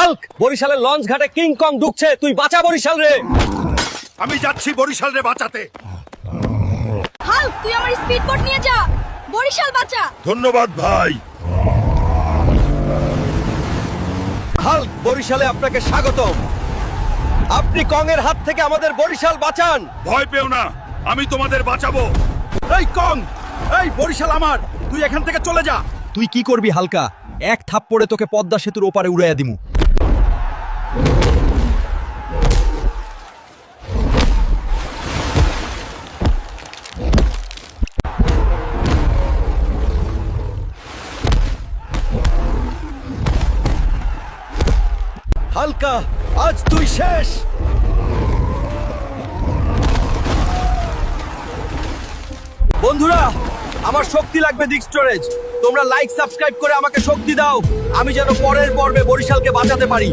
Hulk, বরিশালের launch ঘাটে King Kong ঢুকছে, তুই বাঁচা বরিশাল রে। আমি যাচ্ছি বরিশাল রে বাঁচাতে। হাল্ক, তুই আমার স্পিড বোট নিয়ে যা, বরিশাল বাঁচা। ধন্যবাদ ভাই। হাল্ক, বরিশালে আপনাকে স্বাগতম। আপনি কং এর হাত থেকে আমাদের বরিশাল বাঁচান। ভয় পেও না, আমি তোমাদের বাঁচাবো। এই কং, এই বরিশাল আমার, তুই এখান থেকে চলে যা। তুই কি করবি হালকা? এক থাপ্পড়ে তোকে পদ্মা সেতুর ওপারে উড়াইয়া দিমু। হালকা, আজ তুই শেষ। বন্ধুরা, আমার শক্তি লাগবে দিক স্টোরেজ। তোমরা লাইক সাবস্ক্রাইব করে আমাকে শক্তি দাও, আমি যেন পরের পর্বে বরিশালকে বাঁচাতে পারি।